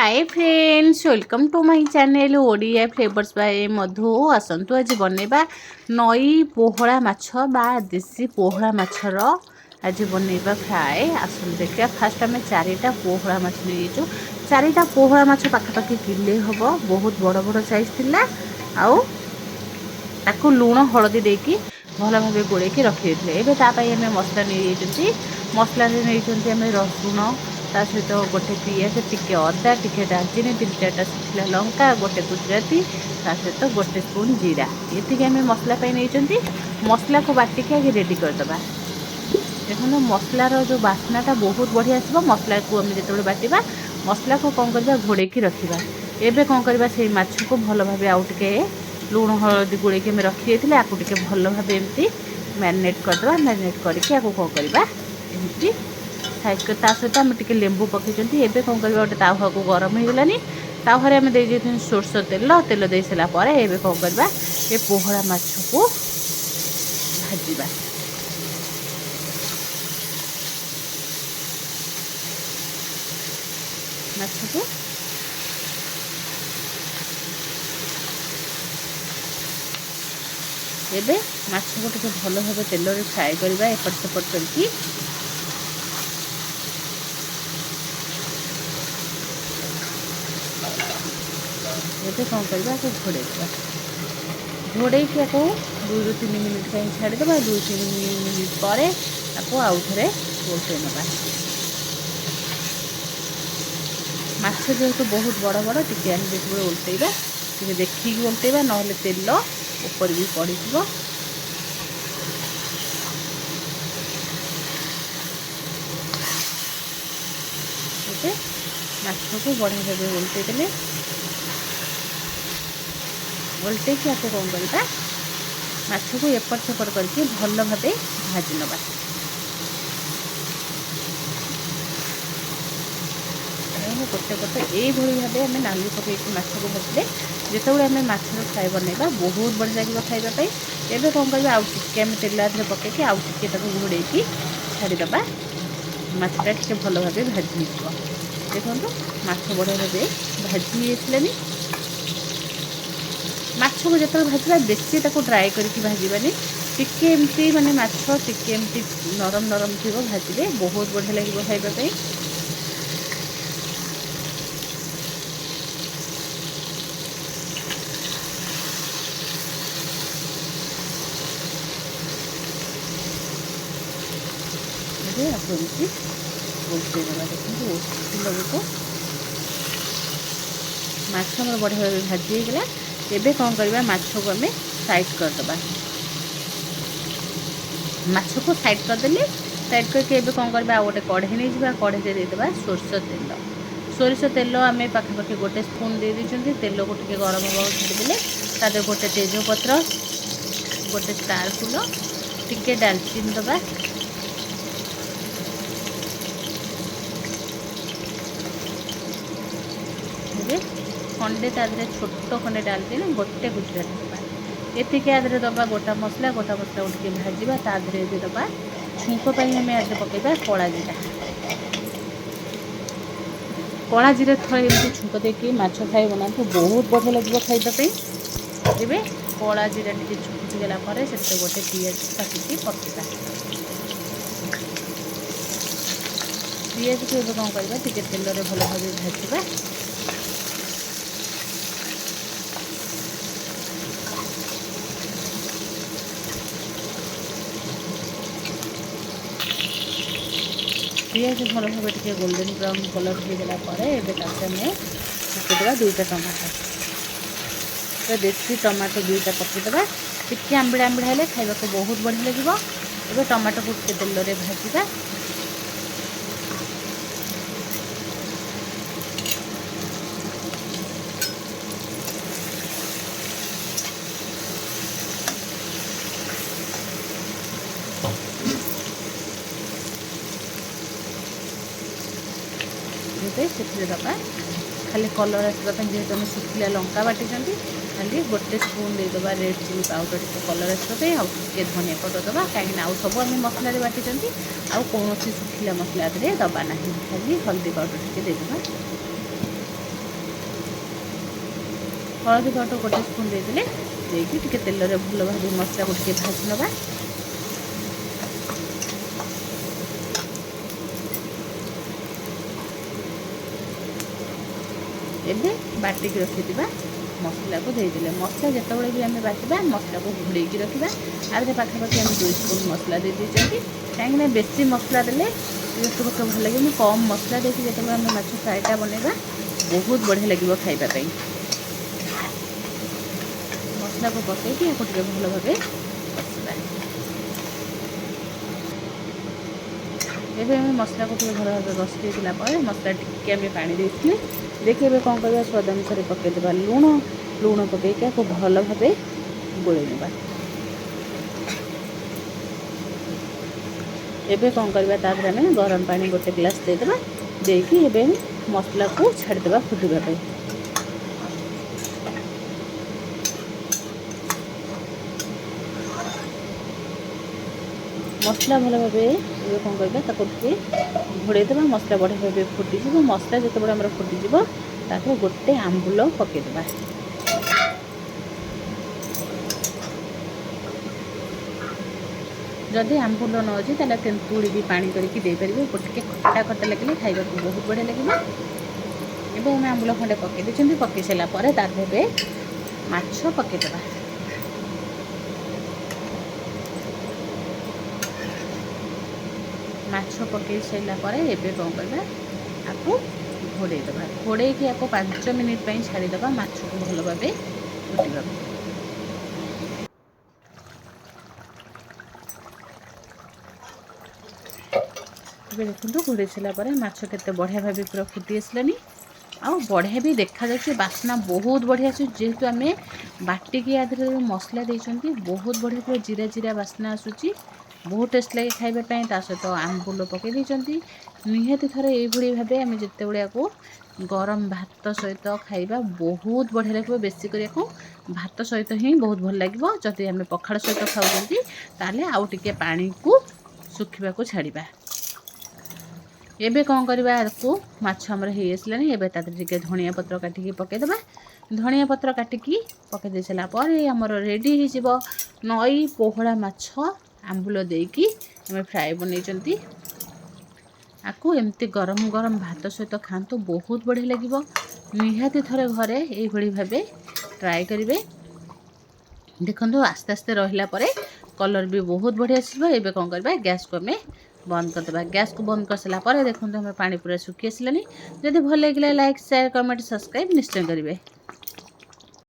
Hi friends welcome to my channel Odia flavours by Madhu आसतु आज बनैबा नई पोहड़ा माछ बा देसी पोहड़ा माछर आज बनैबा फ्राए आसन देखिया फास्ट आम चारिटा पोहड़ा माछ नहीं चारिटा पोहड़ा माछ पाखापाखि किले हम बहुत बड़ बड़ साइज थिला आउ ताकू लुण हलदी देकी भल भाव गोड़े रखी एबे तापाई मसला नहीं मसला नहीं रसुण ता सहित गोटे पियाज टिके अदा टिके डालचीनी 3-4टा सुखिला लंका गोटे गुजराती ता सहित गोटे स्पून जीरा ये आम मसला नहीं मसला को बाटिके आगे रेडी करदे देखो मसलार जो बास्नाटा बहुत बढ़िया आसो मसला को आम जो बाटा मसला को कौन करवा घोड़े रखा एबे कौन करवा से माछ को भल भाव आउ टे लुण हलदी गोड़े आम रखी जाइए आपको टे भल भाव एमती मैरिनेट करदे मैरिनेट करके कौन करवा एमती साइज कर सहित आम टे लेंबू पकई एबे कौन करवा गोटे तावा को गरम हो गलानी तावा आम दे सोरष तेल तेल दे सारापर एबे कौन करवा ये पोहड़ा माछ को भाजवा माछ को एबे माछ को टे भल भाव तेल रे फ्राए करवा एपट सेपट करके एबे कौन करवा घोड़े घोड़े को 2-3 मिनिट कहीं छाड़ीदे 2-3 मिनिट पर आउ थे उल्टे ना माछ जेहेतु बहुत बड़ बड़ टी आम जो उल्टेबा टे देखिए उल्टेबा ना तेल ऊपर भी पड़ माछ को बढ़िया भाव उल्टे देले उल्टे की आपको कौन करवा माछ को एपट सेपट करके भल भाव भाजी नवा गोटे पटे यही भाव आम नाली पकई माछ को भाजले जिते आम माछर फ्राए बनवा बहुत बढ़िया लगे खावाई एवं कौन करवा आउ टे आम तेल आधे पकई आउ टे घोड़े छाड़ीदे माछटा टे भल भाव भाजी देखो माछ बढ़िया भाव भाजी जानी माछ को जो भाजवा बेसी ड्राए करके भाजबानी टिके एमती माने माछ टिके एमती नरम नरम थी भाजले बहुत बढ़िया लगे खावाई आपको उल्टे देवा देखते उल्टे को माछ मोर बढ़िया भाव भाजी होगा एबे कौन करवा माछ को आम साइड करदे माछ को साइड करदेली साइड करके एबे कौन करवा गोटे कढ़े नहीं जावा कढ़े देदेबा सोरिष तेल आम पाखापाखि गोटे स्पून दे दी तेल को टे गरम हवा छाड़ीदे तादे गोटे तेजपत्र गोटे स्टार फूल टिके डालचीनी दबा खंडे तादे छोट खंडे डालचीनी गोटे गुजराती दबा ये आदि दबा गोटा मसला को भाजवा तादे दबा छुंक आम आज पकईबा कला जीरा थोड़े एमती छुंक देकी माछ फ्राए बनाते बहुत बढ़िया लगे खाइबापी ए कला जीरा टी छुंकी गलापर से गोटे पियाज काटिकी पकेबा पियाज को कौन करवा टे तेल रे भल भाव भाजवा पियाज भल भाव टे गोल्डन ब्राउन कलर हो गलापर एवं पकईदेवा 2टा टमाटो तो देसी टमाटो 2टा पकईदेवा टिके आंबिड़ा आंबिड़ा हेले खाइबा को बहुत बढ़िया लगे एवं टमाटो को टे तेल रे भाजवा से दबा खाली कलर आसवाई जेहेतु आम सुखिला लंका बाटी खाली गोटे स्पून देदेबा रेड चिली पाउडर टे कलर आसवाई आउ टे धनिया पाउडर दबा कहीं आउ सब आम मसला बाटी आउ कौन सुखिला मसला दबा ना खाली हल्दी पाउडर टे देदेबा हलदी पाउडर गोटे स्पून देदेले देकी टिके तेल भल भाव मसला को टिके भाजी नवा। एबे बाटिक रखिथिबा मसला को देदेले मसला जितेबाला भी आम बाटा मसला को घोड़े रखा। आगे पाखापाखि आम 2 स्पून मसला दे देते कहीं बेसी मसला देले टेस्ट भल लगे। कम मसला देती जो आम माछ फ्राएटा बनवा बहुत बढ़िया लगे खाइबापी। मसला को पकईकि या भल भाव कषा। एवं मसला को भल भाव कषि मसला टिके आम पानी देते देखिए कौन करवा स्वाद अनुसार पकईदेवा लुण लुण पकईकि भल भाव गोलई ना। एबे कौन करवा तापर आम गरम पानी गोटे ग्लास देदेबा देकी एबे मसला को छाड़देवा फुटवाई। मसला भल भाव ये कौन करवा घोड़े देवा मसला बढ़िया भाव फुटीज। मसला जो बड़े फुटीज तापर गोटे आंबुल पकईदेवा। जदि आंबुल न अच्छी ताला तेंतुड़ी भी पानी करके देपर टे खटा खटा लगे खाइबा बहुत बढ़िया लगे। एवं आम आंबुल खंडे पकई देते पकई सारापर तार माछ पकईदेवा। माछ पकई सारापर एबे कौन करवा आपको घोड़े देवा घोड़े की 5 मिनिट छाड़ीदेवा माछ को भल भाव फुटा। देखो घोड़े सारापर माछ के बढ़िया भाव पूरा फुटी आसलानी आउ बढ़िया भी देखा बास्ना बहुत बढ़िया जेहेतु आम बाटिकी आदि मसला देते बहुत बढ़िया पूरा जीरा जीरा बास्ना आसूची बहुत टेस्ट लगे खाइबापी। ता सहित आंबुल पकई देते निहाती थर ये भाव आम जिते बड़े को गरम भात सहित खाइबा बहुत बढ़िया लगे। बेसी करने भात सहित ही बहुत भल लगे। जदि आम पखाड़ सहित खाऊँ ताले आउ टिके पानी को सुखा को छाड़ा। एबे कौन करवा को माछ हमर हो आसलानी एबे टे धनिया पत्र काटिकी पकईदेवा। धनिया पत्र काटिकी पकई दे सारा पर आमर रेडी हो नई पोहड़ा माछ आंबुल देकी आम फ्राए बनई। आपको एमती गरम गरम भात सहित खातु बहुत बढ़िया लगे। निहाती थरे घरे ये भाव ट्राए करेंगे। देखो आस्ते आस्ते रहिला परे कलर भी बहुत बढ़िया आसो। एबे कौन करवा गैस को आम बंद करदेवा। गैस को बंद कर सारा देखो हमें पानी पूरा सुखी आसलानी। जदि भल लगे लाइक शेयर कमेंट सब्सक्राइब निश्चय करेंगे।